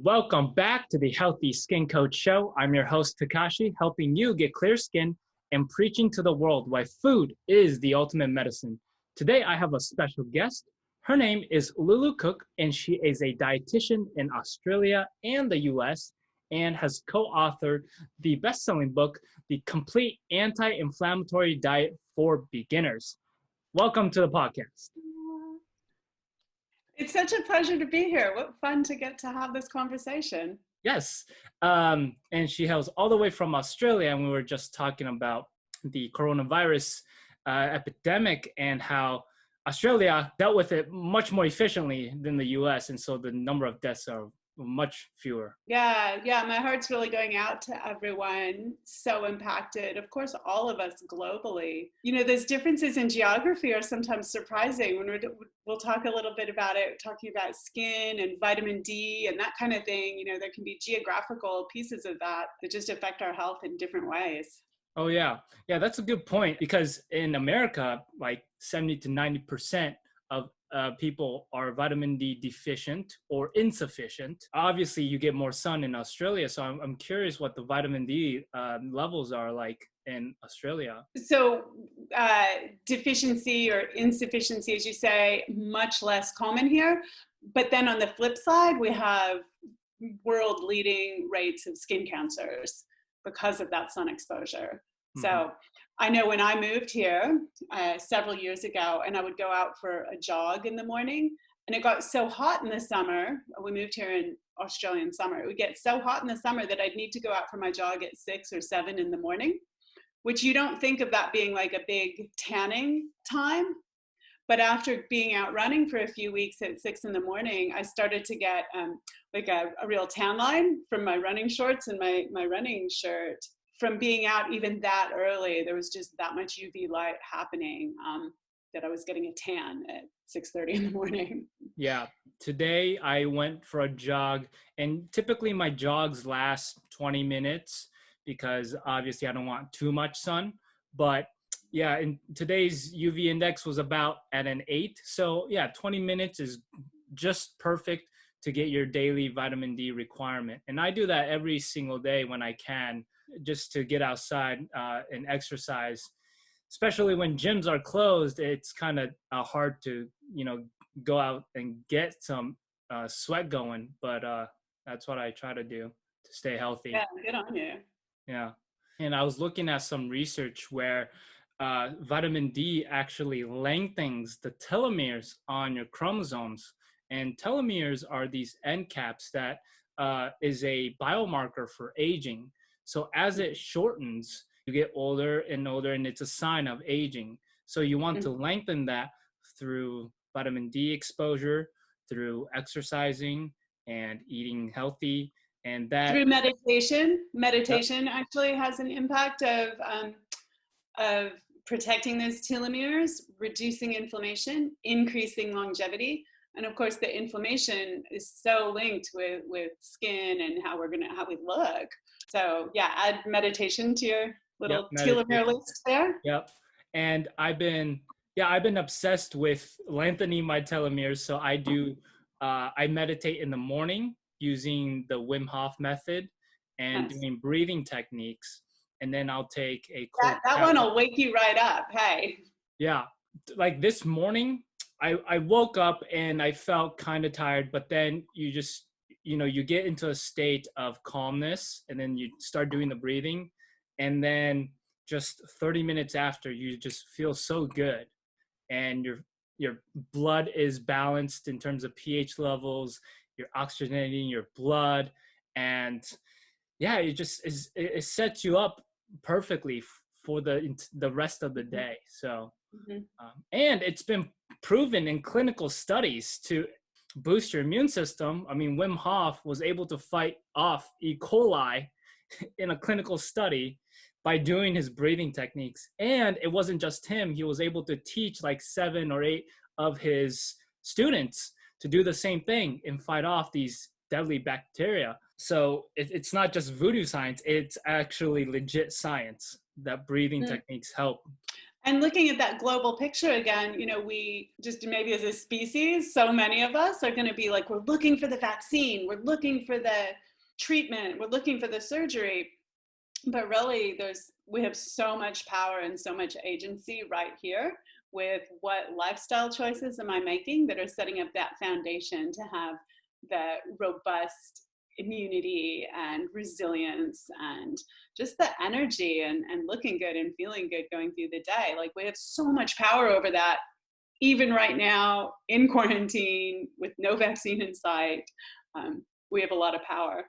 Welcome back to the Healthy Skin Coach Show. I'm your host, Takashi, helping you get clear skin and preaching to the world why food is the ultimate medicine. Today, I have a special guest. Her name is Lulu Cook, and she is a dietitian in Australia and the US and has co-authored the best-selling book, The Complete Anti-Inflammatory Diet for Beginners. Welcome to the podcast. It's such a pleasure to be here. What fun to get to have this conversation. Yes. And she hails all the way from Australia. And we were just talking about the coronavirus epidemic and how Australia dealt with it much more efficiently than the US. And so the number of deaths are much fewer. Yeah. My heart's really going out to everyone so impacted. Of course, all of us globally. You know, those differences in geography are sometimes surprising. When we'll talk a little bit about it, talking about skin and vitamin D and that kind of thing. You know, there can be geographical pieces of that just affect our health in different ways. Oh, yeah. Yeah, that's a good point because in America, like 70 to 90% of people are vitamin D deficient or insufficient. Obviously, you get more sun in Australia. So I'm curious what the vitamin D levels are like in Australia. So deficiency or insufficiency, as you say, much less common here. But then on the flip side, we have world leading rates of skin cancers because of that sun exposure. Mm-hmm. So I know when I moved here several years ago, and I would go out for a jog in the morning, and it got so hot in the summer. We moved here in Australian summer. It would get so hot in the summer that I'd need to go out for my jog at 6 or 7 in the morning, which you don't think of that being like a big tanning time. But after being out running for a few weeks at 6 in the morning, I started to get like a real tan line from my running shorts and my running shirt. From being out even that early, there was just that much UV light happening that I was getting a tan at 6:30 in the morning. Yeah. Today I went for a jog, and typically my jogs last 20 minutes because obviously I don't want too much sun. But yeah, in today's UV index was about at an 8. So yeah, 20 minutes is just perfect to get your daily vitamin D requirement. And I do that every single day when I can, just to get outside and exercise. Especially when gyms are closed, it's kind of hard to, go out and get some sweat going. But that's what I try to do to stay healthy. Yeah, good on you. Yeah. And I was looking at some research where vitamin D actually lengthens the telomeres on your chromosomes. And telomeres are these end caps that is a biomarker for aging. So as it shortens, you get older and older, and it's a sign of aging. So you want to lengthen that through vitamin D exposure, through exercising and eating healthy, and that through meditation. Meditation actually has an impact of protecting those telomeres, reducing inflammation, increasing longevity. And of course, the inflammation is so linked with skin and how we look. So yeah, add meditation to your little telomere list there. Yep. And I've been obsessed with lengthening my telomeres. So I meditate in the morning using the Wim Hof method and doing breathing techniques. And then I'll take a cold that one will wake you right up. Hey. Yeah. Like this morning, I woke up and I felt kind of tired, but then you just, you get into a state of calmness, and then you start doing the breathing, and then just 30 minutes after, you just feel so good, and your blood is balanced in terms of pH levels, you're oxygenating your blood, and yeah, it sets you up perfectly for the rest of the day. So and it's been proven in clinical studies to boost your immune system. I mean, Wim Hof was able to fight off E. coli in a clinical study by doing his breathing techniques. And it wasn't just him. He was able to teach like 7 or 8 of his students to do the same thing and fight off these deadly bacteria. So it's not just voodoo science. It's actually legit science that breathing techniques help. And looking at that global picture again, we just maybe as a species, so many of us are going to be like, we're looking for the vaccine, we're looking for the treatment, we're looking for the surgery. But really, we have so much power and so much agency right here with what lifestyle choices am I making that are setting up that foundation to have the robust immunity and resilience and just the energy and looking good and feeling good going through the day. Like, we have so much power over that, even right now in quarantine with no vaccine in sight. We have a lot of power.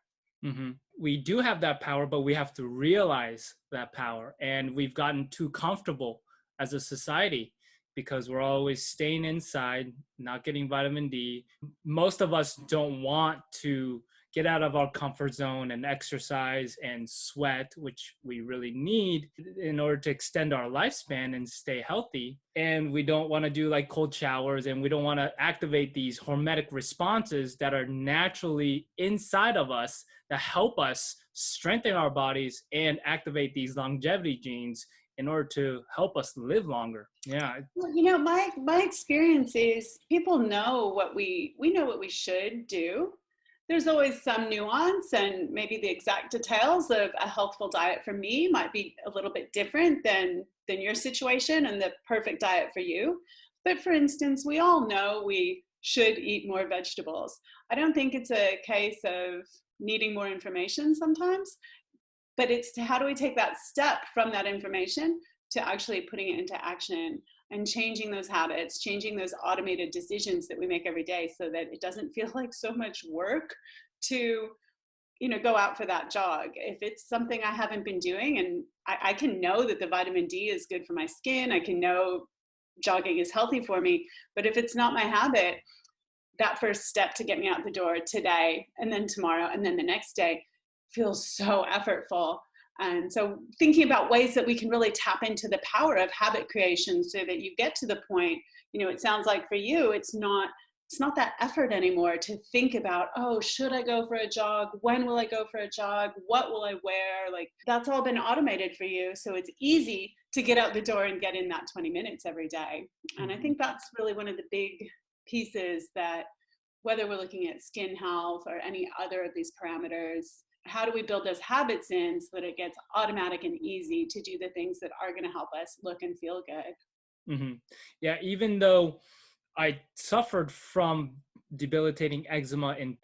Mm-hmm. We do have that power, but we have to realize that power. And we've gotten too comfortable as a society because we're always staying inside, not getting vitamin D. Most of us don't want to get out of our comfort zone and exercise and sweat, which we really need in order to extend our lifespan and stay healthy. And we don't want to do like cold showers, and we don't want to activate these hormetic responses that are naturally inside of us that help us strengthen our bodies and activate these longevity genes in order to help us live longer. Yeah. Well, my experience is people know what we know what we should do. There's always some nuance, and maybe the exact details of a healthful diet for me might be a little bit different than your situation and the perfect diet for you. But for instance, we all know we should eat more vegetables. I don't think it's a case of needing more information sometimes, but it's how do we take that step from that information to actually putting it into action and changing those habits, changing those automated decisions that we make every day so that it doesn't feel like so much work to, go out for that jog. If it's something I haven't been doing, and I can know that the vitamin D is good for my skin, I can know jogging is healthy for me, but if it's not my habit, that first step to get me out the door today and then tomorrow and then the next day feels so effortful. And so thinking about ways that we can really tap into the power of habit creation so that you get to the point, it sounds like for you, it's not that effort anymore to think about, oh, should I go for a jog? When will I go for a jog? What will I wear? Like, that's all been automated for you. So it's easy to get out the door and get in that 20 minutes every day. And I think that's really one of the big pieces that, whether we're looking at skin health or any other of these parameters, how do we build those habits in so that it gets automatic and easy to do the things that are going to help us look and feel good? Mm-hmm. Yeah, even though I suffered from debilitating eczema in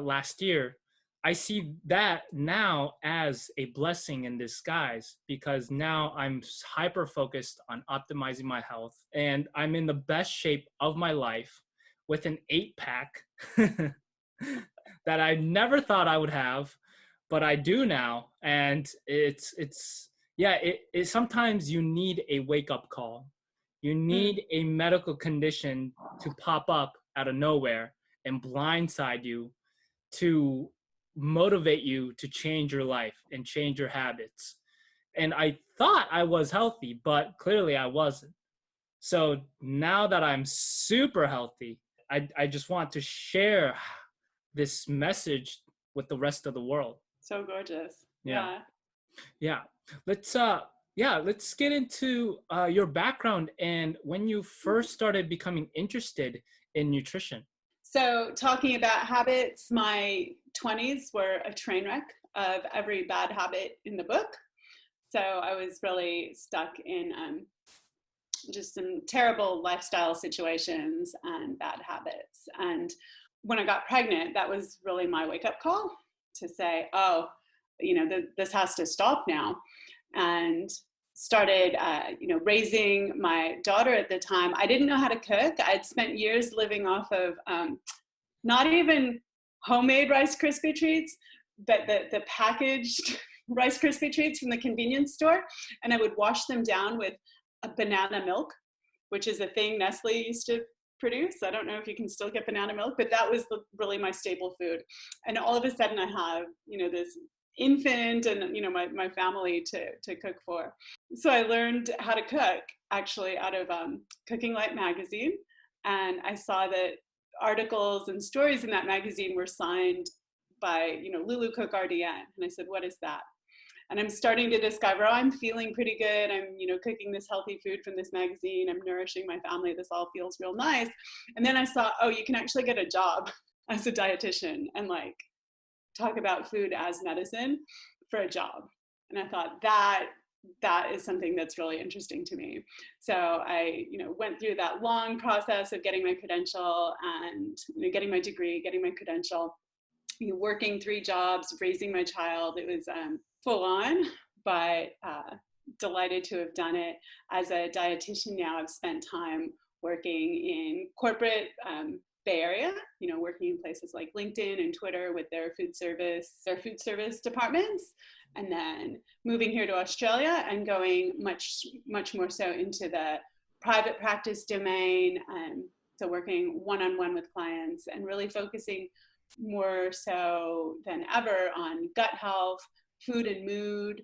last year, I see that now as a blessing in disguise, because now I'm hyper focused on optimizing my health, and I'm in the best shape of my life with an 8-pack that I never thought I would have, but I do now. And it's sometimes you need a wake-up call. You need a medical condition to pop up out of nowhere and blindside you to motivate you to change your life and change your habits. And I thought I was healthy, but clearly I wasn't. So now that I'm super healthy, I just want to share this message with the rest of the world. So gorgeous. Yeah. Let's get into your background and when you first started becoming interested in nutrition. So talking about habits, my 20s were a train wreck of every bad habit in the book. So I was really stuck in just some terrible lifestyle situations and bad habits. And when I got pregnant, that was really my wake-up call to say, oh, this has to stop now. And started, raising my daughter at the time. I didn't know how to cook. I'd spent years living off of not even homemade Rice Krispie treats, but the packaged Rice Krispie treats from the convenience store. And I would wash them down with a banana milk, which is a thing Nestle used to produce. I don't know if you can still get banana milk, but that was really my staple food. And all of a sudden I have, this infant and, my family to cook for. So I learned how to cook actually out of Cooking Light magazine. And I saw that articles and stories in that magazine were signed by, Lulu Cook RDN. And I said, what is that? And I'm starting to discover, oh, I'm feeling pretty good. I'm, cooking this healthy food from this magazine. I'm nourishing my family. This all feels real nice. And then I saw, oh, you can actually get a job as a dietitian and like talk about food as medicine for a job. And I thought that is something that's really interesting to me. So I, went through that long process of getting my credential and getting my degree, getting my credential, working 3 jobs, raising my child. It was full on, but delighted to have done it. As a dietitian now, I've spent time working in corporate Bay Area, working in places like LinkedIn and Twitter with their food service departments, and then moving here to Australia and going much more so into the private practice domain. So working one-on-one with clients and really focusing more so than ever on gut health, food and mood,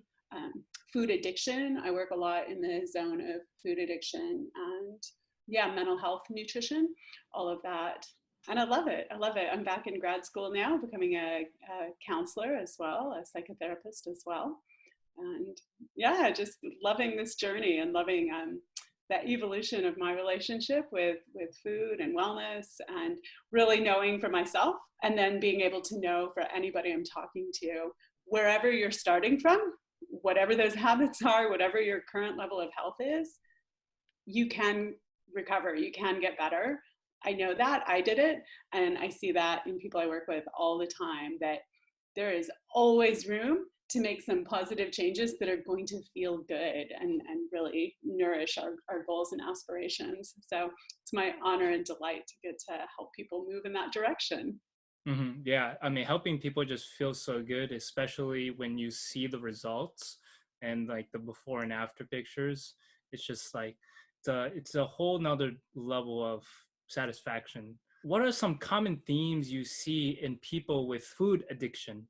food addiction. I work a lot in the zone of food addiction and mental health, nutrition, all of that. And I love it. I'm back in grad school now, becoming a counselor as well, a psychotherapist as well. And just loving this journey and loving that evolution of my relationship with food and wellness, and really knowing for myself, and then being able to know for anybody I'm talking to, wherever you're starting from, whatever those habits are, whatever your current level of health is, you can recover, you can get better. I know that, I did it, and I see that in people I work with all the time, that there is always room to make some positive changes that are going to feel good and really nourish our goals and aspirations. So it's my honor and delight to get to help people move in that direction. Mm-hmm. Yeah, I mean, helping people just feels so good, especially when you see the results and like the before and after pictures. It's just like it's a whole nother level of satisfaction. What are some common themes you see in people with food addiction?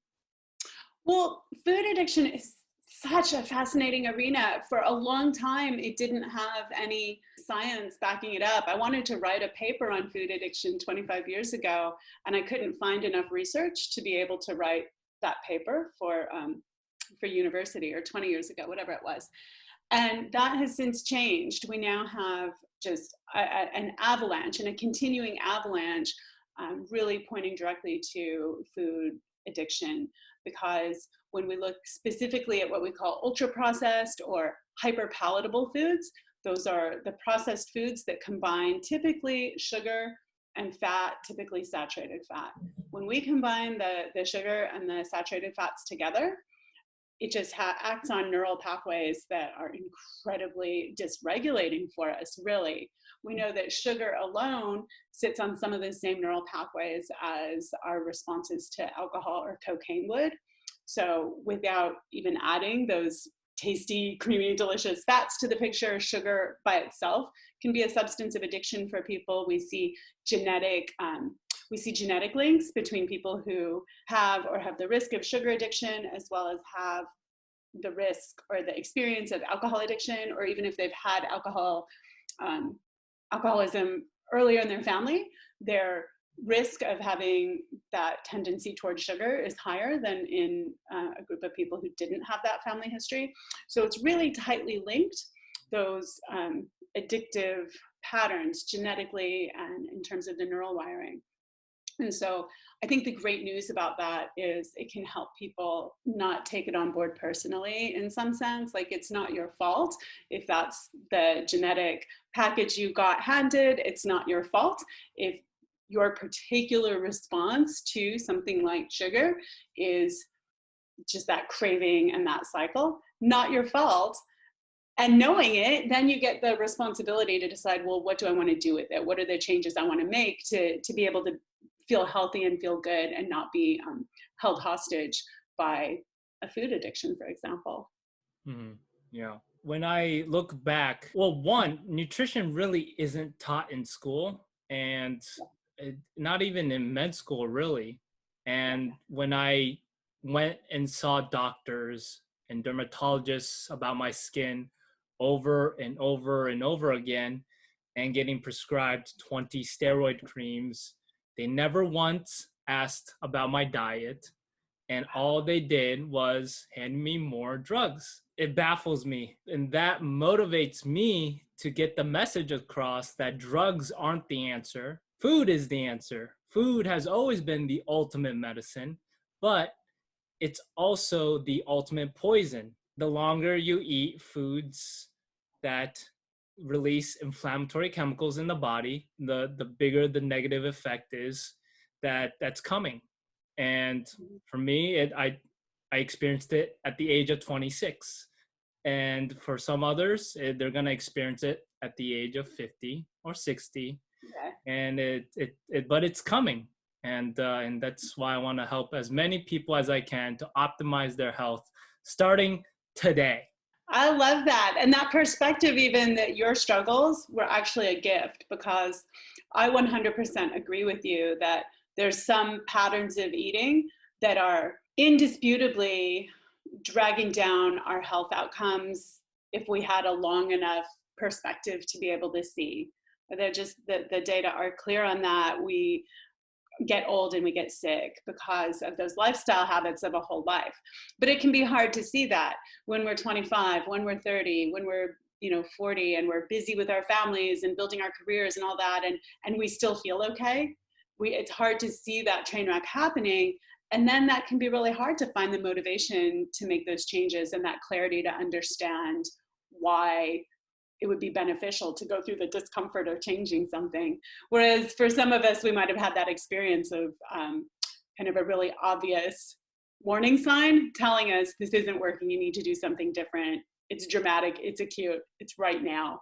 Well, food addiction is such a fascinating arena. For a long time, it didn't have any science backing it up. I wanted to write a paper on food addiction 25 years ago, and I couldn't find enough research to be able to write that paper for university, or 20 years ago, whatever it was. And that has since changed. We now have just an avalanche, and a continuing avalanche, really pointing directly to food addiction. Because when we look specifically at what we call ultra-processed or hyper-palatable foods, those are the processed foods that combine typically sugar and fat, typically saturated fat. When we combine the sugar and the saturated fats together, it just acts on neural pathways that are incredibly dysregulating for us, really. We know that sugar alone sits on some of the same neural pathways as our responses to alcohol or cocaine would. So without even adding those tasty, creamy, delicious fats to the picture, sugar by itself can be a substance of addiction for people. We see genetic links between people who have or have the risk of sugar addiction, as well as have the risk or the experience of alcohol addiction, or even if they've had alcoholism earlier in their family, their risk of having that tendency towards sugar is higher than in a group of people who didn't have that family history. So it's really tightly linked, those addictive patterns genetically and in terms of the neural wiring. And so I think the great news about that is it can help people not take it on board personally in some sense. Like, it's not your fault if that's the genetic package you got handed. It's not your fault if your particular response to something like sugar is just that craving and that cycle. Not your fault. And knowing it, then you get the responsibility to decide, well, what do I want to do with it? What are the changes I want to make to be able to feel healthy and feel good and not be held hostage by a food addiction, for example. Mm-hmm. Yeah. When I look back, well, one, nutrition really isn't taught in school, and not even in med school, really. And when I went and saw doctors and dermatologists about my skin over and over and over again, and getting prescribed 20 steroid creams, they never once asked about my diet. And all they did was hand me more drugs. It baffles me. And that motivates me to get the message across that drugs aren't the answer. Food is the answer. Food has always been the ultimate medicine, but it's also the ultimate poison. The longer you eat foods that release inflammatory chemicals in the body, the bigger the negative effect is that's coming. And for me, I experienced it at the age of 26. And for some others, they're going to experience it at the age of 50 or 60. Okay. And but it's coming. And that's why I want to help as many people as I can to optimize their health starting today. I love that. And that perspective, even that your struggles were actually a gift, because I 100% agree with you that there's some patterns of eating that are indisputably dragging down our health outcomes if we had a long enough perspective to be able to see. They're just, the data are clear on that. We get old and we get sick because of those lifestyle habits of a whole life. But it can be hard to see that when we're 25, when we're 30, when we're 40, and we're busy with our families and building our careers and all that, and we still feel okay. It's hard to see that train wreck happening. And then that can be really hard to find the motivation to make those changes and that clarity to understand why it would be beneficial to go through the discomfort of changing something. Whereas for some of us, we might have had that experience of kind of a really obvious warning sign telling us this isn't working, you need to do something different. It's dramatic, it's acute, it's right now.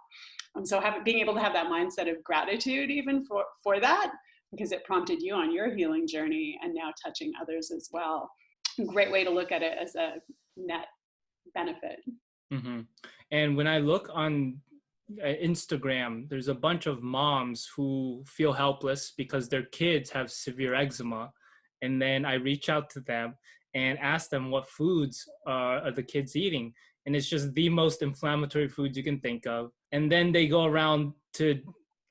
So being able to have that mindset of gratitude even for that, because it prompted you on your healing journey and now touching others as well. Great way to look at it as a net benefit. Mm-hmm. And when I look on Instagram, there's a bunch of moms who feel helpless because their kids have severe eczema. And then I reach out to them and ask them what foods are the kids eating. And it's just the most inflammatory foods you can think of. And then they go around to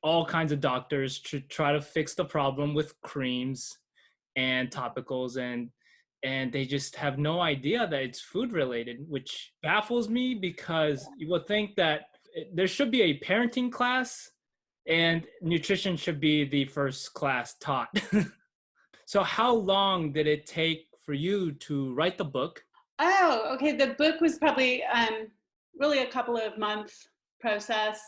all kinds of doctors to try to fix the problem with creams and topicals, and they just have no idea that it's food related, which baffles me because you would think that there should be a parenting class and nutrition should be the first class taught. So how long did it take for you to write the book? Oh, okay. The book was probably really a couple of months process,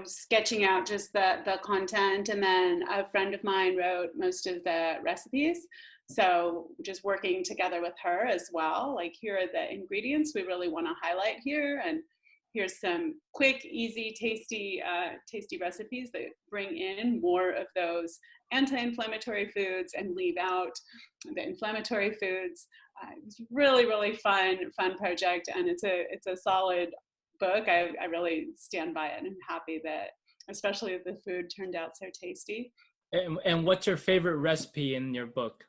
sketching out just the content. And then a friend of mine wrote most of the recipes. So just working together with her as well, like here are the ingredients we really want to highlight here. And here's some quick, easy, tasty recipes that bring in more of those anti-inflammatory foods and leave out the inflammatory foods. It's really, really fun project, and it's a solid book. I really stand by it, and I'm happy that, especially if the food turned out so tasty. And what's your favorite recipe in your book?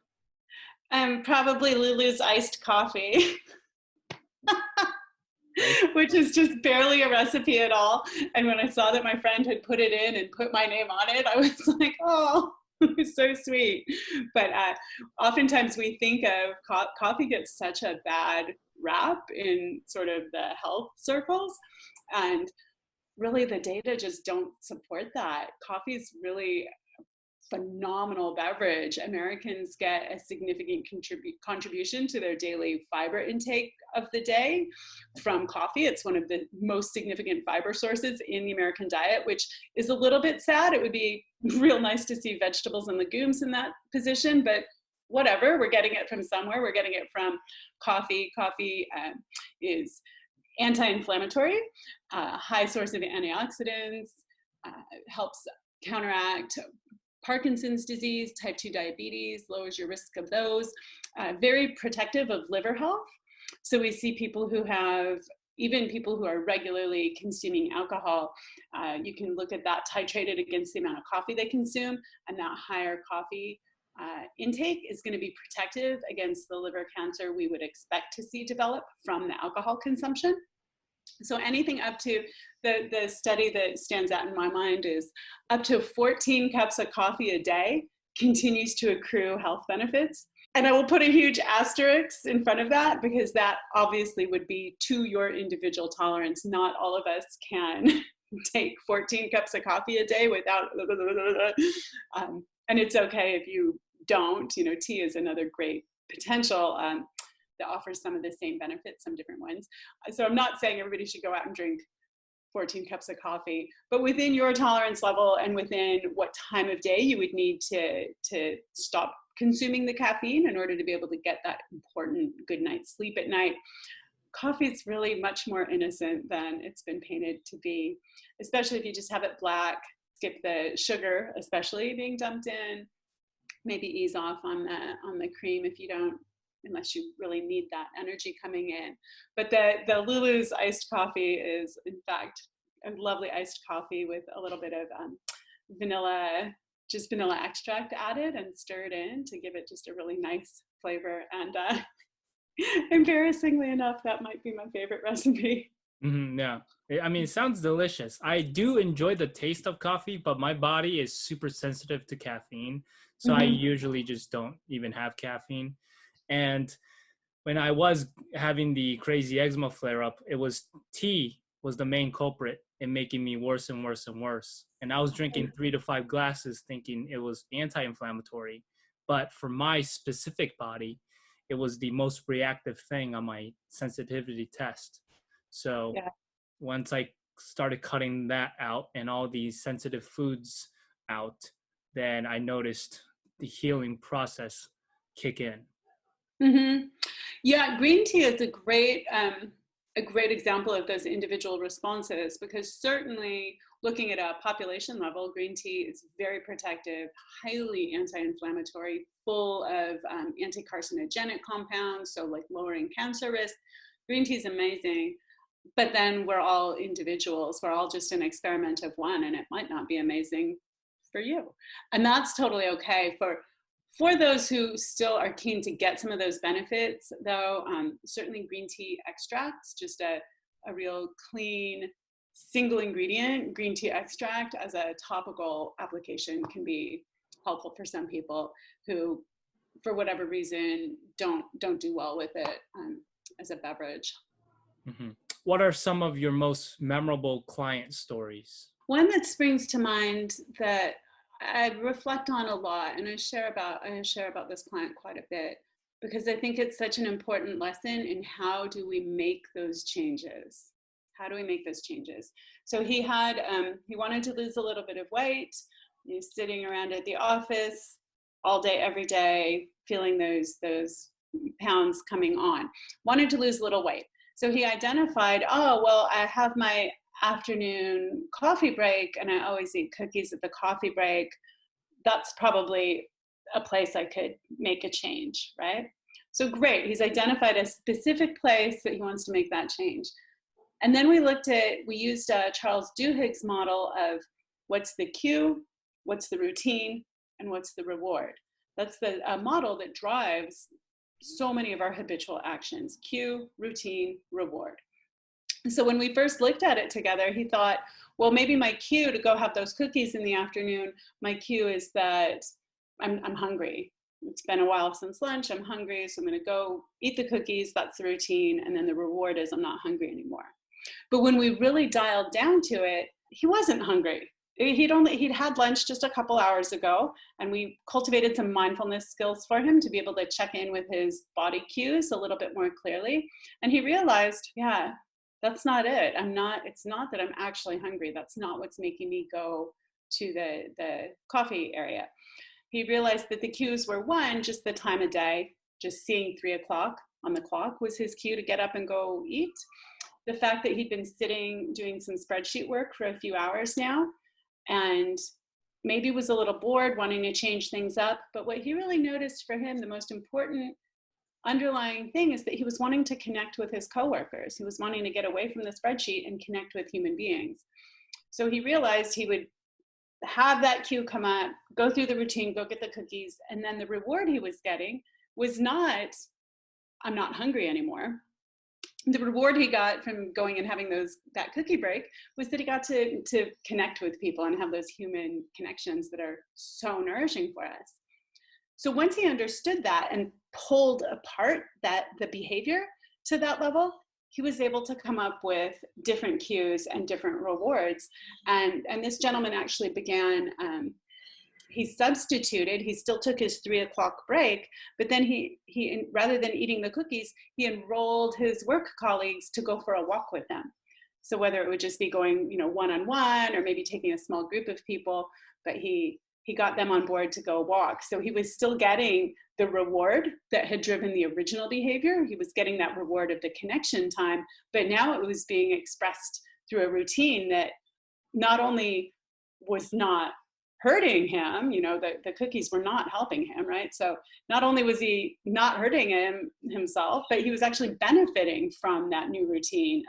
Probably Lulu's iced coffee. Which is just barely a recipe at all. And when I saw that my friend had put it in and put my name on it, I was like, oh, it was so sweet. But oftentimes we think of coffee gets such a bad rap in sort of the health circles. And really the data just don't support that. Coffee is really phenomenal beverage. Americans get a significant contribution to their daily fiber intake of the day from coffee. It's one of the most significant fiber sources in the American diet, which is a little bit sad. It would be real nice to see vegetables and legumes in that position, but whatever, we're getting it from somewhere. We're getting it from coffee. Coffee is anti-inflammatory, high source of antioxidants, helps counteract Parkinson's disease, type 2 diabetes, lowers your risk of those, very protective of liver health. So we see people who have, even people who are regularly consuming alcohol, you can look at that titrated against the amount of coffee they consume, and that higher coffee intake is going to be protective against the liver cancer we would expect to see develop from the alcohol consumption. So anything up to, the study that stands out in my mind is up to 14 cups of coffee a day continues to accrue health benefits. And I will put a huge asterisk in front of that, because that obviously would be to your individual tolerance. Not all of us can take 14 cups of coffee a day without, and it's okay if you don't. You know, tea is another great potential that offers some of the same benefits, some different ones. So I'm not saying everybody should go out and drink 14 cups of coffee, but within your tolerance level and within what time of day you would need to stop consuming the caffeine in order to be able to get that important good night's sleep at night. Coffee is really much more innocent than it's been painted to be, especially if you just have it black, skip the sugar, especially being dumped in, maybe ease off on the cream if you don't, unless you really need that energy coming in. But the Lulu's iced coffee is, in fact, a lovely iced coffee with a little bit of vanilla extract added and stirred in to give it just a really nice flavor. And embarrassingly enough, that might be my favorite recipe. Yeah, I mean, it sounds delicious. I do enjoy the taste of coffee, but my body is super sensitive to caffeine. So I usually just don't even have caffeine. And when I was having the crazy eczema flare up, it was tea was the main culprit in making me worse and worse and worse. And I was drinking 3 to 5 glasses thinking it was anti-inflammatory. But for my specific body, it was the most reactive thing on my sensitivity test. So once I started cutting that out and all these sensitive foods out, then I noticed the healing process kick in. Yeah, green tea is a great example of those individual responses, because certainly looking at a population level, green tea is very protective, highly anti-inflammatory, full of anti-carcinogenic compounds, so like lowering cancer risk. Green tea is amazing, but then we're all individuals. We're all just an experiment of one, and it might not be amazing for you. And that's totally okay. For those who still are keen to get some of those benefits, though, certainly green tea extracts, just a real clean, single ingredient green tea extract as a topical application can be helpful for some people who, for whatever reason, don't do well with it as a beverage. What are some of your most memorable client stories? One that springs to mind that I reflect on a lot, and I share about this client quite a bit, because I think it's such an important lesson in how do we make those changes. How do we make those changes? So he wanted to lose a little bit of weight. He was sitting around at the office all day, every day, feeling those pounds coming on. Wanted to lose a little weight. So he identified, oh, well, I have my afternoon coffee break and I always eat cookies at the coffee break. That's probably a place I could make a change, right? So great, he's identified a specific place that he wants to make that change. And then we used Charles Duhigg's model of what's the cue, what's the routine, and what's the reward. That's the model that drives so many of our habitual actions: cue, routine, reward. So when we first looked at it together, he thought, well, maybe my cue to go have those cookies in the afternoon, my cue is that I'm hungry. It's been a while since lunch, I'm hungry, so I'm gonna go eat the cookies, that's the routine, and then the reward is I'm not hungry anymore. But when we really dialed down to it, he wasn't hungry. He'd had lunch just a couple hours ago, and we cultivated some mindfulness skills for him to be able to check in with his body cues a little bit more clearly. And he realized, yeah, that's not it. It's not that I'm actually hungry. That's not what's making me go to the coffee area. He realized that the cues were, one, just the time of day, just seeing 3 o'clock on the clock was his cue to get up and go eat. The fact that he'd been sitting doing some spreadsheet work for a few hours now, and maybe was a little bored, wanting to change things up. But what he really noticed for him, the most important underlying thing, is that he was wanting to connect with his coworkers. He was wanting to get away from the spreadsheet and connect with human beings. So he realized he would have that cue come up, go through the routine, go get the cookies, and then the reward he was getting was not, I'm not hungry anymore. The reward he got from going and having that cookie break was that he got to connect with people and have those human connections that are so nourishing for us. So once he understood that, and pulled apart the behavior to that level, he was able to come up with different cues and different rewards. And this gentleman actually began, he substituted, he still took his 3 o'clock break, but then he rather than eating the cookies, he enrolled his work colleagues to go for a walk with them. So whether it would just be going, one-on-one, or maybe taking a small group of people, but he got them on board to go walk. So he was still getting the reward that had driven the original behavior. He was getting that reward of the connection time, but now it was being expressed through a routine that not only was not hurting him, the cookies were not helping him, right? So not only was he not hurting himself, but he was actually benefiting from that new routine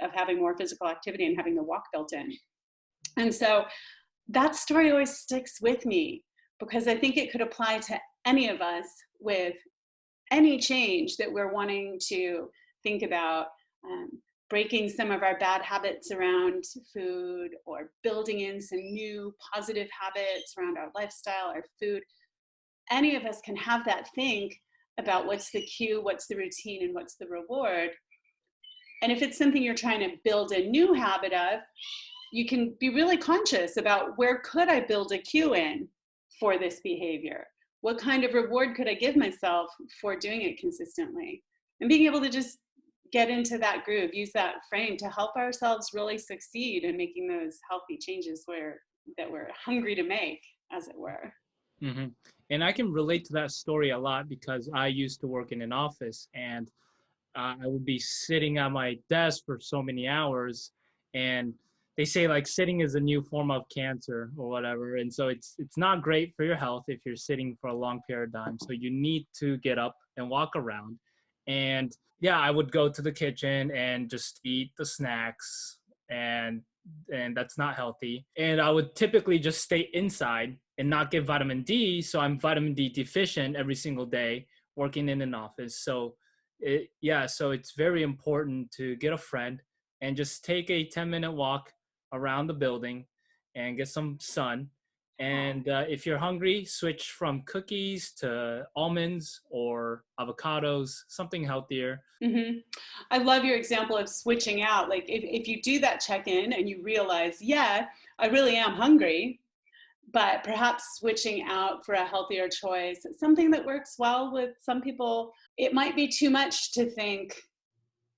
of having more physical activity and having the walk built in. And so that story always sticks with me, because I think it could apply to any of us with any change that we're wanting to think about, breaking some of our bad habits around food, or building in some new positive habits around our lifestyle, our food. Any of us can have that think about what's the cue, what's the routine, and what's the reward. And if it's something you're trying to build a new habit of, you can be really conscious about, where could I build a cue in for this behavior? What kind of reward could I give myself for doing it consistently? And being able to just get into that groove, use that frame to help ourselves really succeed in making those healthy changes that we're hungry to make, as it were. Mm-hmm. And I can relate to that story a lot, because I used to work in an office, and I would be sitting at my desk for so many hours, and they say like sitting is a new form of cancer or whatever. And so it's not great for your health if you're sitting for a long period of time. So you need to get up and walk around. And yeah, I would go to the kitchen and just eat the snacks, and that's not healthy. And I would typically just stay inside and not get vitamin D. So I'm vitamin D deficient every single day working in an office. So so it's very important to get a friend and just take a 10-minute walk around the building and get some sun. And if you're hungry, switch from cookies to almonds or avocados, something healthier. Mm-hmm. I love your example of switching out. Like if you do that check-in and you realize, yeah, I really am hungry, but perhaps switching out for a healthier choice, something that works well with some people. It might be too much to think,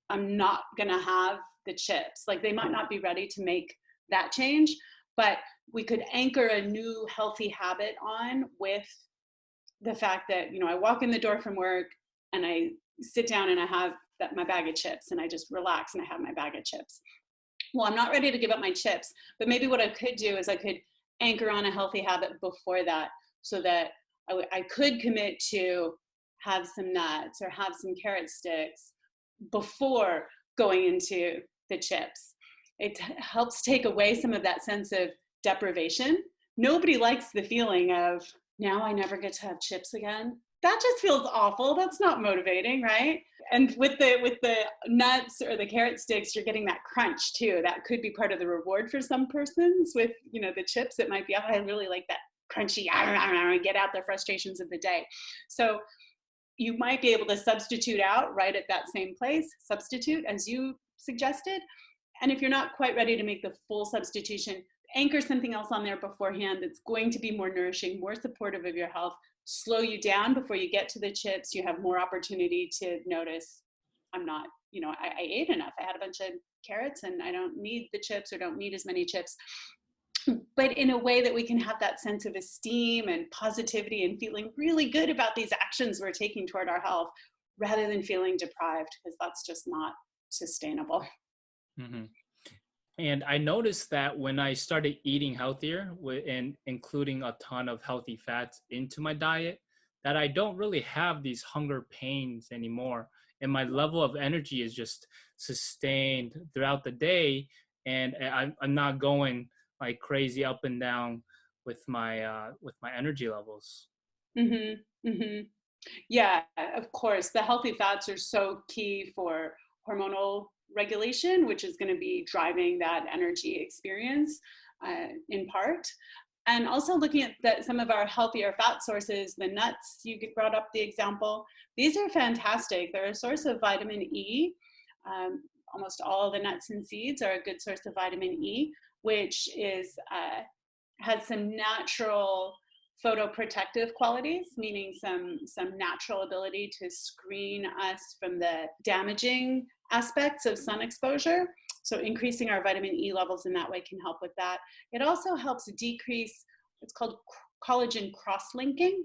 I'm not going to have the chips. Like they might not be ready to make that change, but we could anchor a new healthy habit on with the fact that, I walk in the door from work and I sit down and I have my bag of chips, and I just relax and I have my bag of chips. Well, I'm not ready to give up my chips, but maybe what I could do is I could anchor on a healthy habit before that, so that I could commit to have some nuts or have some carrot sticks before going into the chips. It helps take away some of that sense of deprivation. Nobody likes the feeling of, now I never get to have chips again. That just feels awful. That's not motivating, right? And with the nuts or the carrot sticks, you're getting that crunch too. That could be part of the reward for some persons. With the chips, it might be, oh, I really like that crunchy, get out the frustrations of the day. So you might be able to substitute out right at that same place, substitute as you suggested. And if you're not quite ready to make the full substitution, anchor something else on there beforehand that's going to be more nourishing, more supportive of your health, slow you down before you get to the chips. You have more opportunity to notice, I'm not, I ate enough. I had a bunch of carrots and I don't need the chips, or don't need as many chips. But in a way that we can have that sense of esteem and positivity and feeling really good about these actions we're taking toward our health, rather than feeling deprived, because that's just not sustainable. Mm-hmm. And I noticed that when I started eating healthier and including a ton of healthy fats into my diet, that I don't really have these hunger pains anymore. And my level of energy is just sustained throughout the day. And I'm not going like crazy up and down with my energy levels. Mm-hmm. Mm-hmm. Yeah, of course. The healthy fats are so key for hormonal regulation, which is going to be driving that energy experience in part. And also looking at some of our healthier fat sources, the nuts, you brought up the example. These are fantastic. They're a source of vitamin E. Almost all the nuts and seeds are a good source of vitamin E, which has some natural photoprotective qualities, meaning some natural ability to screen us from the damaging aspects of sun exposure. So increasing our vitamin E levels in that way can help with that. It also helps decrease, it's called collagen cross-linking.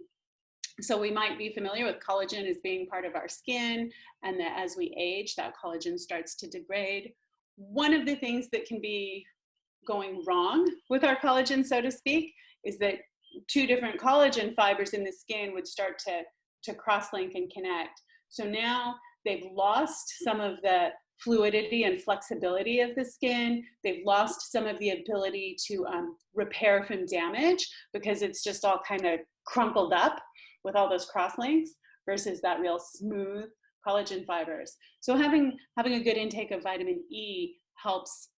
So we might be familiar with collagen as being part of our skin, and that as we age, that collagen starts to degrade. One of the things that can be going wrong with our collagen, so to speak, is that two different collagen fibers in the skin would start to cross-link and connect. So now they've lost some of the fluidity and flexibility of the skin. They've lost some of the ability to repair from damage, because it's just all kind of crumpled up with all those cross-links versus that real smooth collagen fibers. So having a good intake of vitamin E helps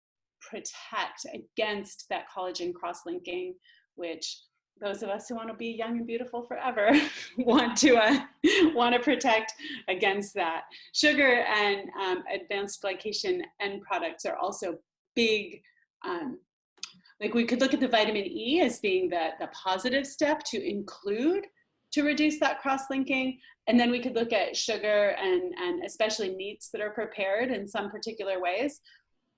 protect against that collagen cross-linking, which those of us who want to be young and beautiful forever want to protect against that. Sugar and advanced glycation end products are also big. Like we could look at the vitamin E as being the positive step to include to reduce that cross-linking. And then we could look at sugar and especially meats that are prepared in some particular ways.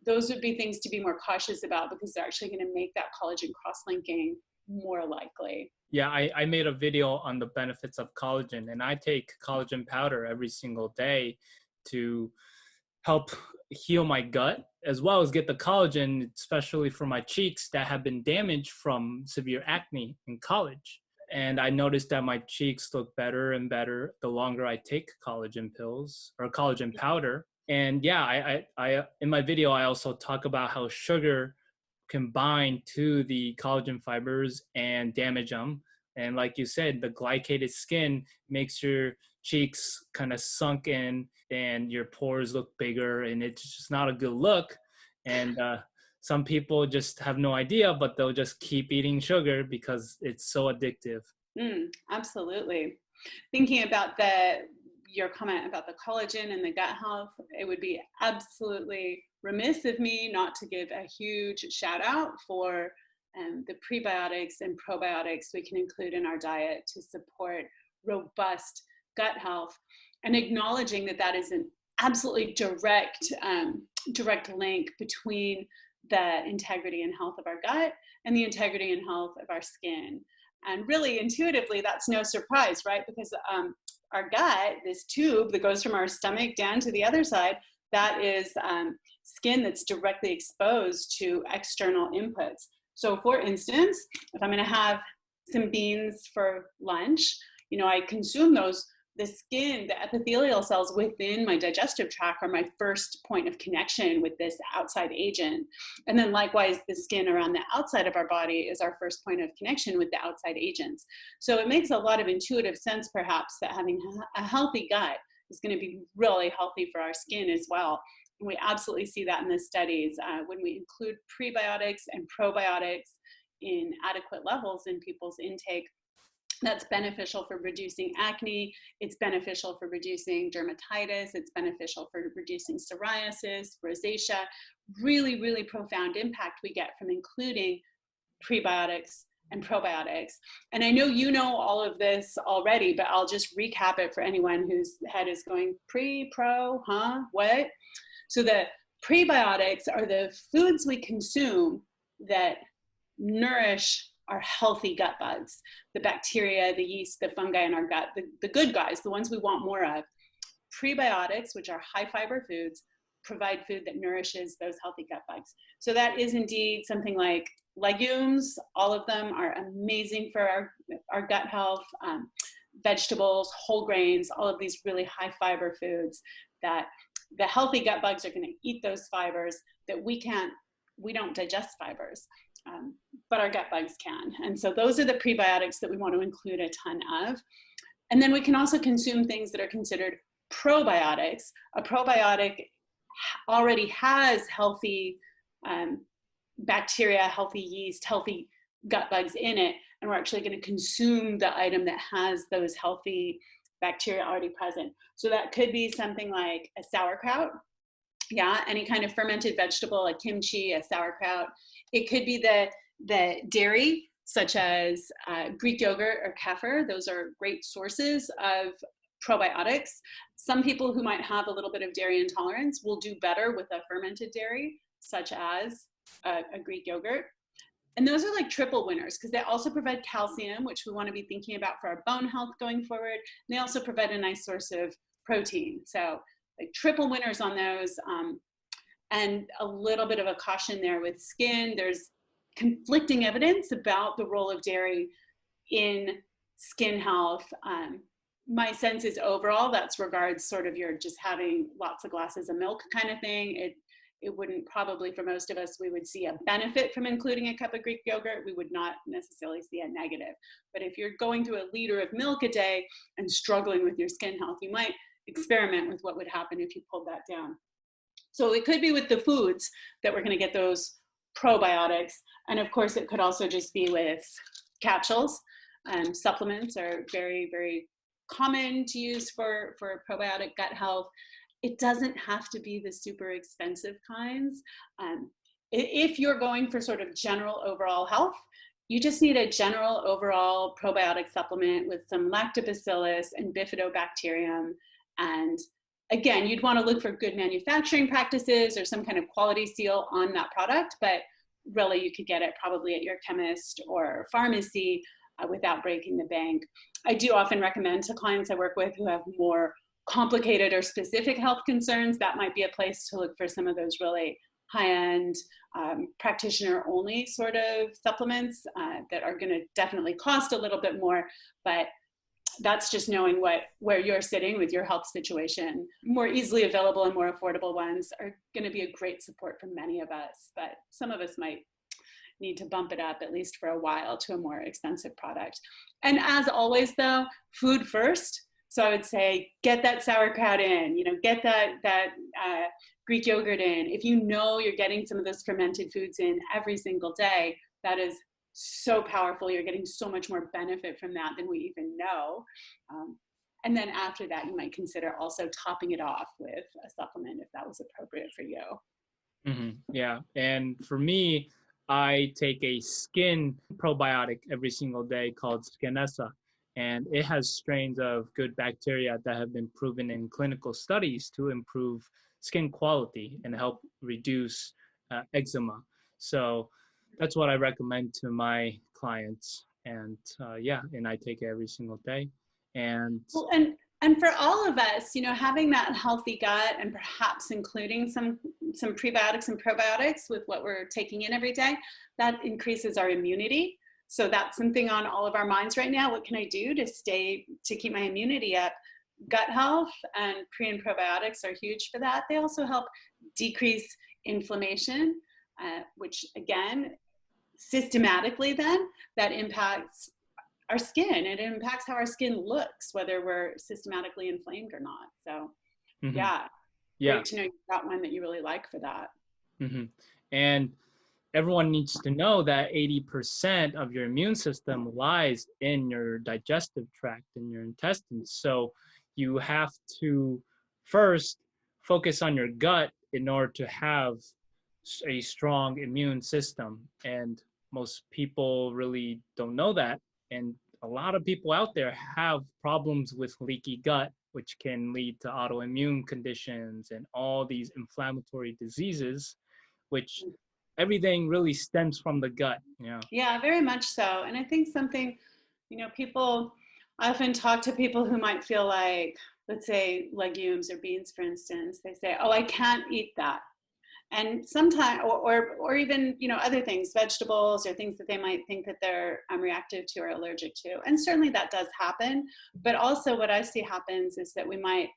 Those would be things to be more cautious about, because they're actually going to make that collagen cross-linking more likely. Yeah, I made a video on the benefits of collagen, and I take collagen powder every single day to help heal my gut, as well as get the collagen, especially for my cheeks that have been damaged from severe acne in college. And I noticed that my cheeks look better and better the longer I take collagen pills or collagen powder. And yeah, I in my video, I also talk about how sugar can bind to the collagen fibers and damage them. And like you said, the glycated skin makes your cheeks kind of sunk in and your pores look bigger, and it's just not a good look. And some people just have no idea, but they'll just keep eating sugar because it's so addictive. Absolutely. Thinking about your comment about the collagen and the gut health, it would be absolutely remiss of me not to give a huge shout out for the prebiotics and probiotics we can include in our diet to support robust gut health, and acknowledging that is an absolutely direct link between the integrity and health of our gut and the integrity and health of our skin. And really intuitively, that's no surprise, right? Because our gut, this tube that goes from our stomach down to the other side, that is skin that's directly exposed to external inputs. So for instance, if I'm going to have some beans for lunch, I consume those. The skin, the epithelial cells within my digestive tract are my first point of connection with this outside agent. And then likewise, the skin around the outside of our body is our first point of connection with the outside agents. So it makes a lot of intuitive sense, perhaps, that having a healthy gut is going to be really healthy for our skin as well. And we absolutely see that in the studies. When we include prebiotics and probiotics in adequate levels in people's intake, that's beneficial for reducing acne, it's beneficial for reducing dermatitis, it's beneficial for reducing psoriasis, rosacea. Really, really profound impact we get from including prebiotics and probiotics. And I know you know all of this already, but I'll just recap it for anyone whose head is going pro, what? So the prebiotics are the foods we consume that nourish our healthy gut bugs, the bacteria, the yeast, the fungi in our gut, the good guys, the ones we want more of. Prebiotics, which are high fiber foods, provide food that nourishes those healthy gut bugs. So that is indeed something like legumes. All of them are amazing for our gut health. Vegetables, whole grains, all of these really high fiber foods that the healthy gut bugs are going to eat those fibers that we don't digest fibers. But our gut bugs can. And so those are the prebiotics that we want to include a ton of. And then we can also consume things that are considered probiotics. A probiotic already has healthy bacteria, healthy yeast, healthy gut bugs in it, and we're actually going to consume the item that has those healthy bacteria already present. So that could be something like a sauerkraut. Yeah, any kind of fermented vegetable, a kimchi, a sauerkraut. It could be the dairy, such as Greek yogurt or kefir. Those are great sources of probiotics. Some people who might have a little bit of dairy intolerance will do better with a fermented dairy, such as a Greek yogurt. And those are like triple winners because they also provide calcium, which we want to be thinking about for our bone health going forward. And they also provide a nice source of protein. So like triple winners on those. And a little bit of a caution there with skin. There's conflicting evidence about the role of dairy in skin health. My sense is overall that's regards sort of you're just having lots of glasses of milk kind of thing. It wouldn't probably, for most of us, we would see a benefit from including a cup of Greek yogurt. We would not necessarily see a negative. But if you're going through a liter of milk a day and struggling with your skin health, you might experiment with what would happen if you pulled that down. So it could be with the foods that we're going to get those probiotics. And of course, it could also just be with capsules. Supplements are very, very common to use for probiotic gut health. It doesn't have to be the super expensive kinds. If you're going for sort of general overall health, you just need a general overall probiotic supplement with some lactobacillus and bifidobacterium. And again, you'd want to look for good manufacturing practices or some kind of quality seal on that product, but really you could get it probably at your chemist or pharmacy without breaking the bank. I do often recommend to clients I work with who have more complicated or specific health concerns, that might be a place to look for some of those really high-end practitioner only sort of supplements that are going to definitely cost a little bit more, but that's just knowing where you're sitting with your health situation. More easily available and more affordable ones are going to be a great support for many of us, but some of us might need to bump it up at least for a while to a more expensive product. And as always though, food first. So I would say, get that sauerkraut in, get that Greek yogurt in. If you know you're getting some of those fermented foods in every single day, that is so powerful. You're getting so much more benefit from that than we even know. And then after that, you might consider also topping it off with a supplement if that was appropriate for you. Mm-hmm. Yeah. And for me, I take a skin probiotic every single day called Skinessa. And it has strains of good bacteria that have been proven in clinical studies to improve skin quality and help reduce eczema. So that's what I recommend to my clients. And and I take it every single day. And well, and for all of us, having that healthy gut and perhaps including some prebiotics and probiotics with what we're taking in every day, that increases our immunity. So that's something on all of our minds right now. What can I do to keep my immunity up? Gut health and pre and probiotics are huge for that. They also help decrease inflammation, which again, systematically then, that impacts our skin. It impacts how our skin looks, whether we're systematically inflamed or not. So great to know you've got one that you really like for that. Mm-hmm. And everyone needs to know that 80% of your immune system lies in your digestive tract, in your intestines. So you have to first focus on your gut in order to have a strong immune system. And most people really don't know that. And a lot of people out there have problems with leaky gut, which can lead to autoimmune conditions and all these inflammatory diseases, which everything really stems from the gut. Yeah, very much so. And I think something, people, I often talk to people who might feel like, let's say legumes or beans, for instance, they say, oh, I can't eat that. And sometimes, or even, other things, vegetables or things that they might think that they're reactive to or allergic to. And certainly that does happen. But also what I see happens is that we might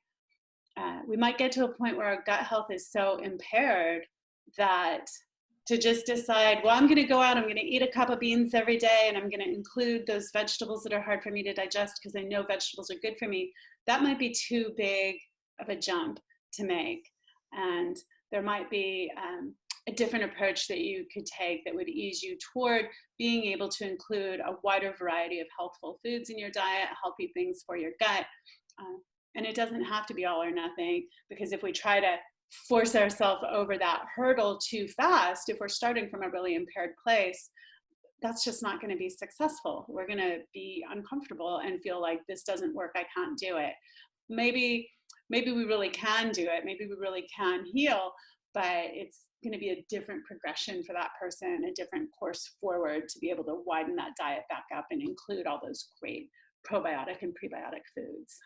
get to a point where our gut health is so impaired that to just decide, well, I'm going to go out, I'm going to eat a cup of beans every day, and I'm going to include those vegetables that are hard for me to digest because I know vegetables are good for me. That might be too big of a jump to make. And there might be a different approach that you could take that would ease you toward being able to include a wider variety of healthful foods in your diet, healthy things for your gut. And it doesn't have to be all or nothing, because if we try to force ourselves over that hurdle too fast, if we're starting from a really impaired place, that's just not going to be successful. We're going to be uncomfortable and feel like this doesn't work, I can't do it. Maybe we really can do it. Maybe we really can heal, but it's going to be a different progression for that person, a different course forward to be able to widen that diet back up and include all those great probiotic and prebiotic foods.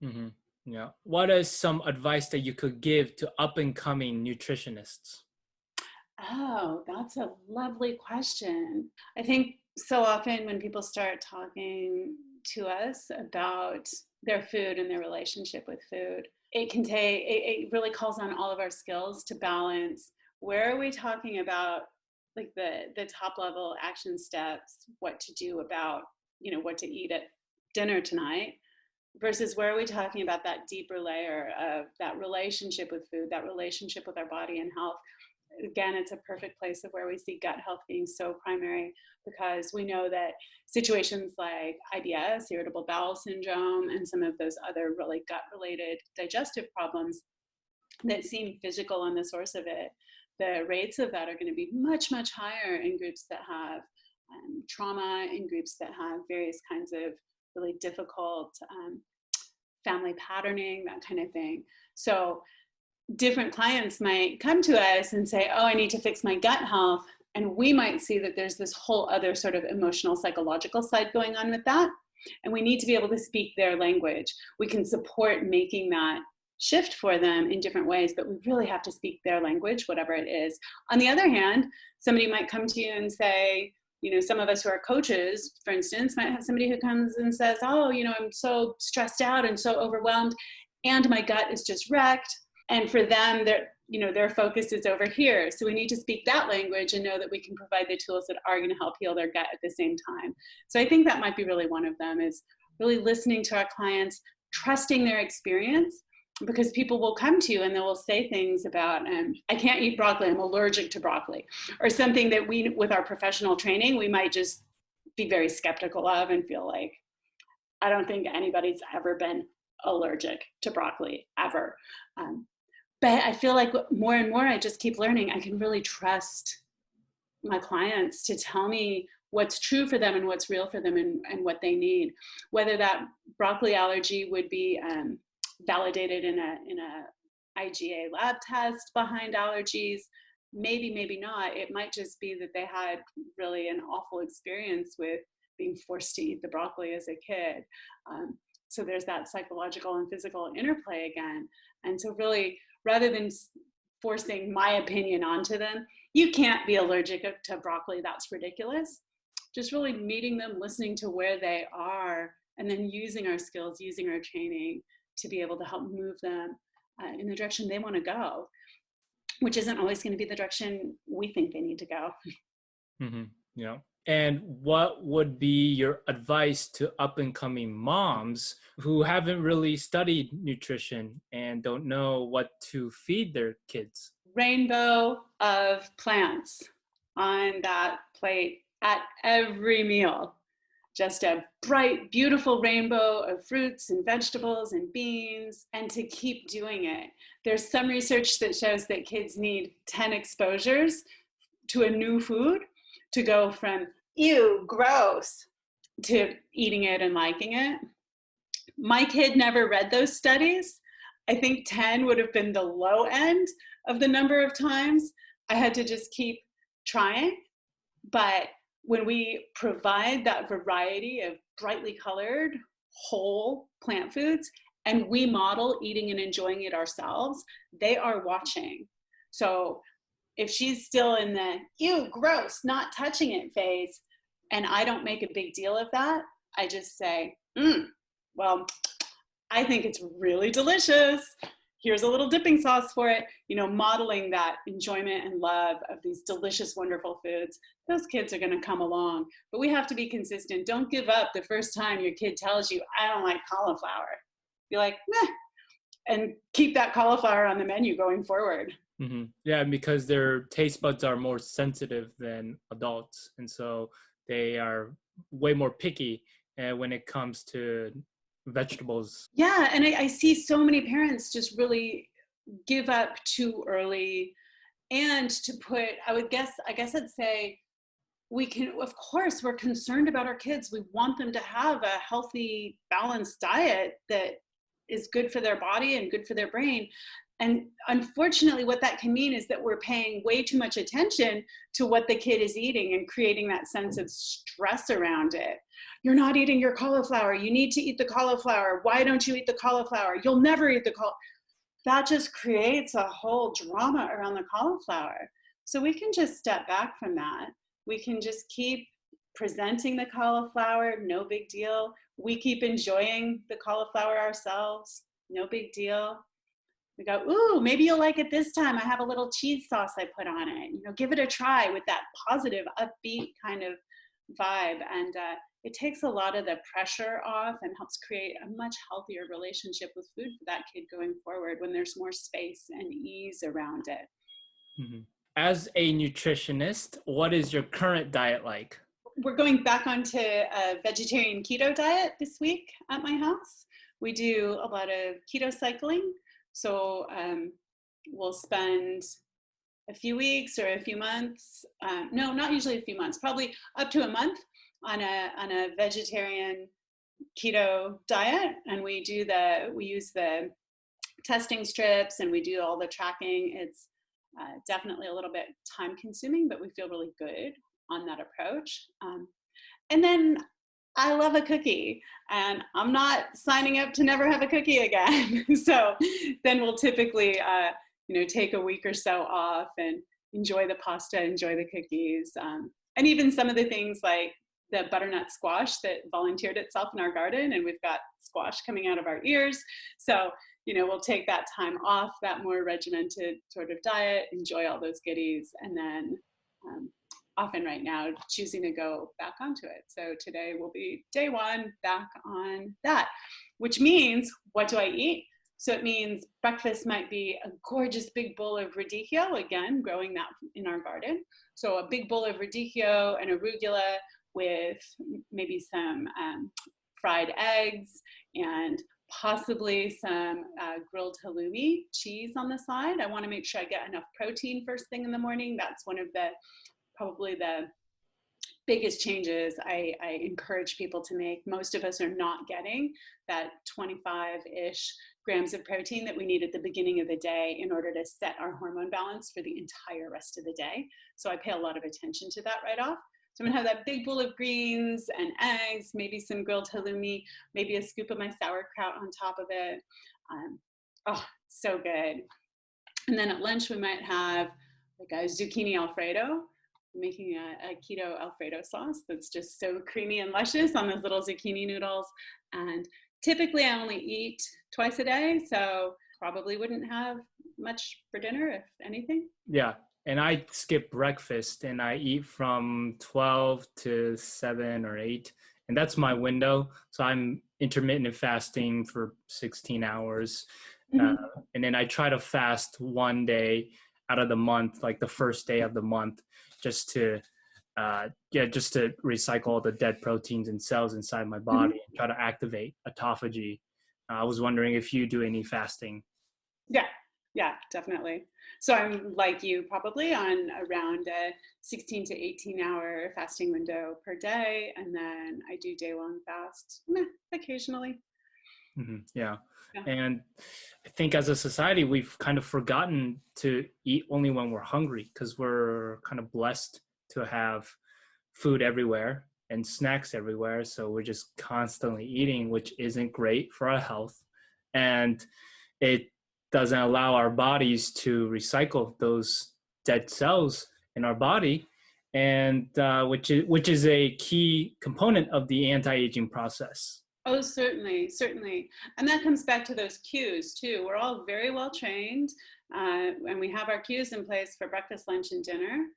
Mm-hmm. Yeah. What is some advice that you could give to up and coming nutritionists? Oh, that's a lovely question. I think so often when people start talking to us about their food and their relationship with food, it really calls on all of our skills to balance. Where are we talking about like the top level action steps, what to do about, what to eat at dinner tonight, versus where are we talking about that deeper layer of that relationship with food, that relationship with our body and health. Again, it's a perfect place of where we see gut health being so primary, because we know that situations like IBS, irritable bowel syndrome, and some of those other really gut-related digestive problems that seem physical on the source of it, the rates of that are going to be much, much higher in groups that have trauma, in groups that have various kinds of really difficult family patterning, that kind of thing. So different clients might come to us and say, oh, I need to fix my gut health. And we might see that there's this whole other sort of emotional, psychological side going on with that. And we need to be able to speak their language. We can support making that shift for them in different ways, but we really have to speak their language, whatever it is. On the other hand, somebody might come to you and say, some of us who are coaches, for instance, might have somebody who comes and says, oh, I'm so stressed out and so overwhelmed, and my gut is just wrecked. And for them, their focus is over here. So we need to speak that language and know that we can provide the tools that are going to help heal their gut at the same time. So I think that might be really one of them, is really listening to our clients, trusting their experience, because people will come to you and they will say things about, I can't eat broccoli, I'm allergic to broccoli, or something that we, with our professional training, we might just be very skeptical of and feel like, I don't think anybody's ever been allergic to broccoli, ever. But I feel like more and more, I just keep learning. I can really trust my clients to tell me what's true for them and what's real for them and what they need. Whether that broccoli allergy would be validated in a IgA lab test behind allergies, maybe not. It might just be that they had really an awful experience with being forced to eat the broccoli as a kid. So there's that psychological and physical interplay again. And so really, rather than forcing my opinion onto them, you can't be allergic to broccoli, that's ridiculous. Just really meeting them, listening to where they are, and then using our skills, using our training to be able to help move them in the direction they want to go, which isn't always going to be the direction we think they need to go. Mm-hmm. Yeah. And what would be your advice to up and coming moms who haven't really studied nutrition and don't know what to feed their kids? Rainbow of plants on that plate at every meal. Just a bright, beautiful rainbow of fruits and vegetables and beans, and to keep doing it. There's some research that shows that kids need 10 exposures to a new food to go from, ew, gross, to eating it and liking it. My kid never read those studies. I think 10 would have been the low end of the number of times. I had to just keep trying. But when we provide that variety of brightly colored, whole plant foods, and we model eating and enjoying it ourselves, they are watching. So if she's still in the, ew, gross, not touching it phase, and I don't make a big deal of that, I just say, well, I think it's really delicious. Here's a little dipping sauce for it. Modeling that enjoyment and love of these delicious, wonderful foods. Those kids are going to come along, but we have to be consistent. Don't give up the first time your kid tells you, I don't like cauliflower. Be like, meh, and keep that cauliflower on the menu going forward. Yeah, because their taste buds are more sensitive than adults, and so they are way more picky when it comes to vegetables. Yeah, and I see so many parents just really give up too early, and to put, I guess I'd say, we can, of course, we're concerned about our kids. We want them to have a healthy, balanced diet that is good for their body and good for their brain. And unfortunately, what that can mean is that we're paying way too much attention to what the kid is eating and creating that sense of stress around it. You're not eating your cauliflower. You need to eat the cauliflower. Why don't you eat the cauliflower? You'll never eat the cauliflower. That just creates a whole drama around the cauliflower. So we can just step back from that. We can just keep presenting the cauliflower, no big deal. We keep enjoying the cauliflower ourselves, no big deal. We go, ooh, maybe you'll like it this time. I have a little cheese sauce I put on it. You know, give it a try with that positive, upbeat kind of vibe. And it takes a lot of the pressure off and helps create a much healthier relationship with food for that kid going forward when there's more space and ease around it. Mm-hmm. As a nutritionist, what is your current diet like? We're going back onto a vegetarian keto diet this week at my house. We do a lot of keto cycling. So we'll spend a few weeks or a few months, no, not usually a few months, probably up to a month on a vegetarian keto diet. And we use the testing strips and we do all the tracking. It's definitely a little bit time consuming, but we feel really good on that approach. And then I love a cookie, and I'm not signing up to never have a cookie again. So then we'll typically, take a week or so off and enjoy the pasta, enjoy the cookies, and even some of the things like the butternut squash that volunteered itself in our garden, and we've got squash coming out of our ears. So, we'll take that time off, that more regimented sort of diet, enjoy all those goodies, and then often right now choosing to go back onto it. So today will be day one back on that, which means, what do I eat? So it means breakfast might be a gorgeous big bowl of radicchio, again, growing that in our garden. So a big bowl of radicchio and arugula with maybe some fried eggs and possibly some grilled halloumi cheese on the side. I want to make sure I get enough protein first thing in the morning. That's one of probably the biggest changes I encourage people to make. Most of us are not getting that 25-ish grams of protein that we need at the beginning of the day in order to set our hormone balance for the entire rest of the day. So I pay a lot of attention to that right off. So I'm gonna have that big bowl of greens and eggs, maybe some grilled halloumi, maybe a scoop of my sauerkraut on top of it. So good. And then at lunch, we might have like a zucchini Alfredo. Making a keto Alfredo sauce that's just so creamy and luscious on those little zucchini noodles. And typically I only eat twice a day, so probably wouldn't have much for dinner, if anything. Yeah, and I skip breakfast and I eat from 12 to 7 or 8, and that's my window. So I'm intermittent fasting for 16 hours. And then I try to fast one day out of the month, like the first day of the month, just to recycle all the dead proteins and cells inside my body and try to activate autophagy. I was wondering if you do any fasting. Yeah, definitely. So I'm like you, probably on around a 16 to 18 hour fasting window per day. And then I do day long fast occasionally. Yeah. And I think as a society, we've kind of forgotten to eat only when we're hungry, because we're kind of blessed to have food everywhere and snacks everywhere. So we're just constantly eating, which isn't great for our health. And it doesn't allow our bodies to recycle those dead cells in our body, and which is a key component of the anti-aging process. Oh, certainly. And that comes back to those cues too. We're all very well trained, and we have our cues in place for breakfast, lunch, and dinner.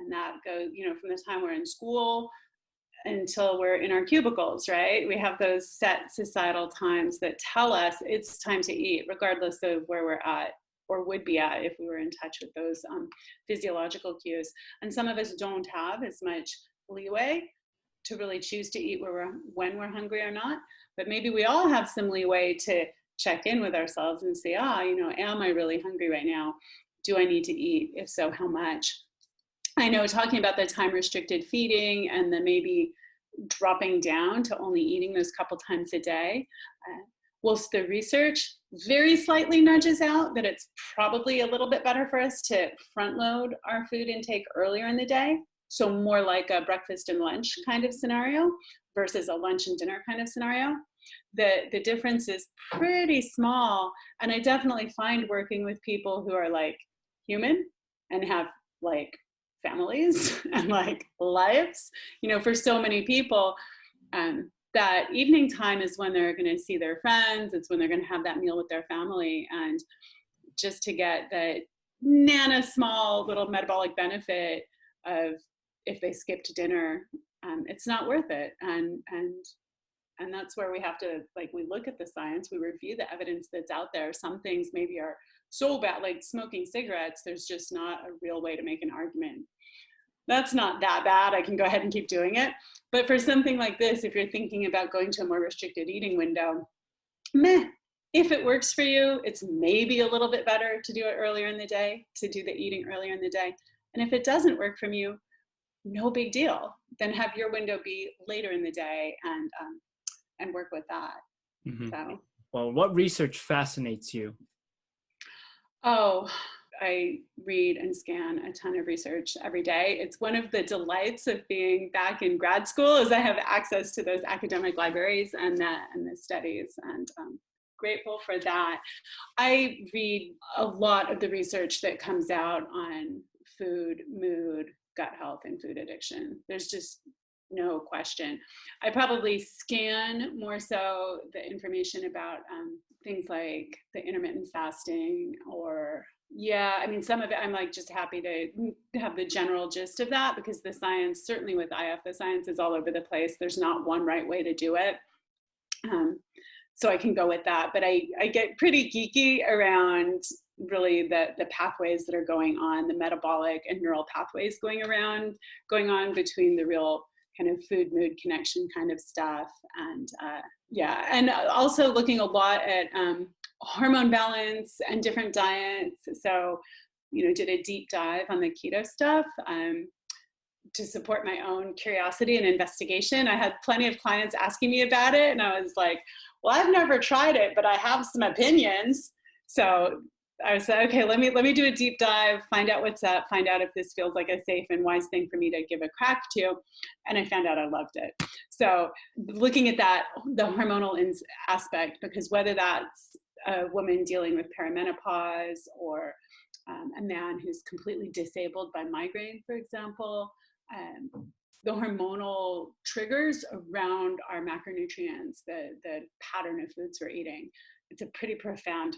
And that goes, from the time we're in school until we're in our cubicles, right? We have those set societal times that tell us it's time to eat, regardless of where we're at or would be at if we were in touch with those physiological cues. And some of us don't have as much leeway to really choose to eat when we're hungry or not. But maybe we all have some leeway to check in with ourselves and say, am I really hungry right now? Do I need to eat? If so, how much? I know talking about the time restricted feeding and then maybe dropping down to only eating those couple times a day, whilst the research very slightly nudges out that it's probably a little bit better for us to front load our food intake earlier in the day. So more like a breakfast and lunch kind of scenario versus a lunch and dinner kind of scenario. The difference is pretty small. And I definitely find working with people who are like human and have like families and like lives, for so many people, that evening time is when they're going to see their friends. It's when they're going to have that meal with their family. And just to get that nana small little metabolic benefit of if they skipped dinner, it's not worth it. And that's where we have to, we look at the science, we review the evidence that's out there. Some things maybe are so bad, like smoking cigarettes, there's just not a real way to make an argument. That's not that bad. I can go ahead and keep doing it. But for something like this, if you're thinking about going to a more restricted eating window, if it works for you, it's maybe a little bit better to do it earlier in the day, to do the eating earlier in the day. And if it doesn't work for you, no big deal. Then have your window be later in the day and work with that. Mm-hmm. So, well, what research fascinates you? Oh, I read and scan a ton of research every day. It's one of the delights of being back in grad school is I have access to those academic libraries and the studies, and grateful for that. I read a lot of the research that comes out on food, mood, gut health, and food addiction. There's just no question. I probably scan more so the information about things like the intermittent fasting or some of it I'm like just happy to have the general gist of that, because the science, certainly with IF, the science is all over the place. There's not one right way to do it. So I can go with that, but I get pretty geeky around really the pathways that are going on, the metabolic and neural pathways going on between the real kind of food mood connection kind of stuff. And and also looking a lot at hormone balance and different diets. So, did a deep dive on the keto stuff to support my own curiosity and investigation. I had plenty of clients asking me about it, and I was like, well, I've never tried it, but I have some opinions. So I said, okay, let me do a deep dive, find out what's up, find out if this feels like a safe and wise thing for me to give a crack to. And I found out I loved it. So looking at that, the hormonal aspect, because whether that's a woman dealing with perimenopause or a man who's completely disabled by migraine, for example, the hormonal triggers around our macronutrients, the pattern of foods we're eating, it's a pretty profound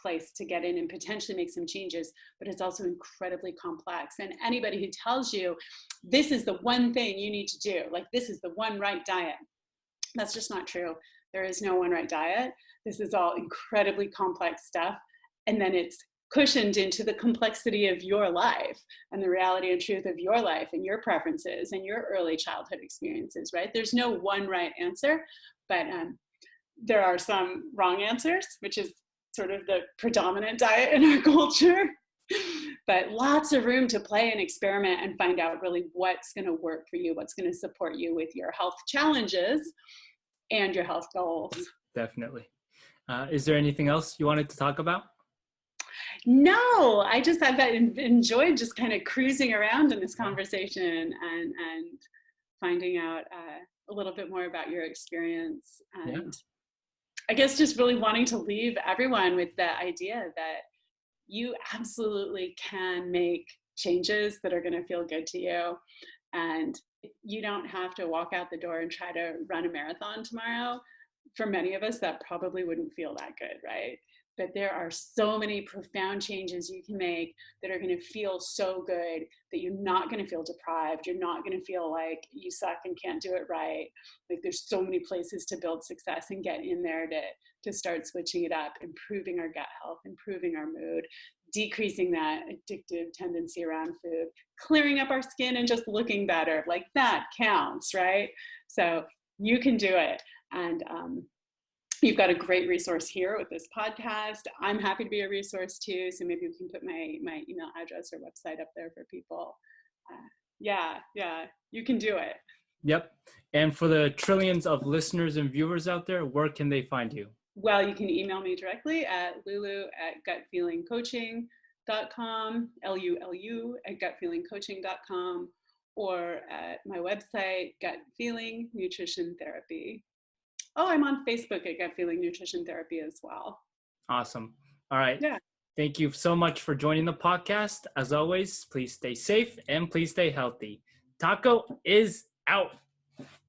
place to get in and potentially make some changes, but it's also incredibly complex. And anybody who tells you this is the one thing you need to do, like this is the one right diet, that's just not true. There is no one right diet. This is all incredibly complex stuff. And then it's cushioned into the complexity of your life and the reality and truth of your life and your preferences and your early childhood experiences, right? There's no one right answer, but there are some wrong answers, which is sort of the predominant diet in our culture. But lots of room to play and experiment and find out really what's going to work for you, what's going to support you with your health challenges and your health goals. Definitely. Is there anything else you wanted to talk about? No, I've enjoyed just kind of cruising around in this conversation and finding out a little bit more about your experience. And I guess just really wanting to leave everyone with the idea that you absolutely can make changes that are going to feel good to you. And you don't have to walk out the door and try to run a marathon tomorrow. For many of us, that probably wouldn't feel that good, right? but there are so many profound changes you can make that are going to feel so good that you're not going to feel deprived. You're not going to feel like you suck and can't do it right. Like there's so many places to build success and get in there to start switching it up, improving our gut health, improving our mood, decreasing that addictive tendency around food, clearing up our skin and just looking better. Like that counts, right? So you can do it. And you've got a great resource here with this podcast. I'm happy to be a resource too. So maybe we can put my email address or website up there for people. Yeah, you can do it. Yep. And for the trillions of listeners and viewers out there, where can they find you? Well, you can email me directly at lulu@gutfeelingcoaching.com, lulu@gutfeelingcoaching.com, or at my website, Gut Feeling Nutrition Therapy. Oh, I'm on Facebook at Gut Feeling Nutrition Therapy as well. Awesome. All right. Yeah. Thank you so much for joining the podcast. As always, please stay safe and please stay healthy. Taco is out.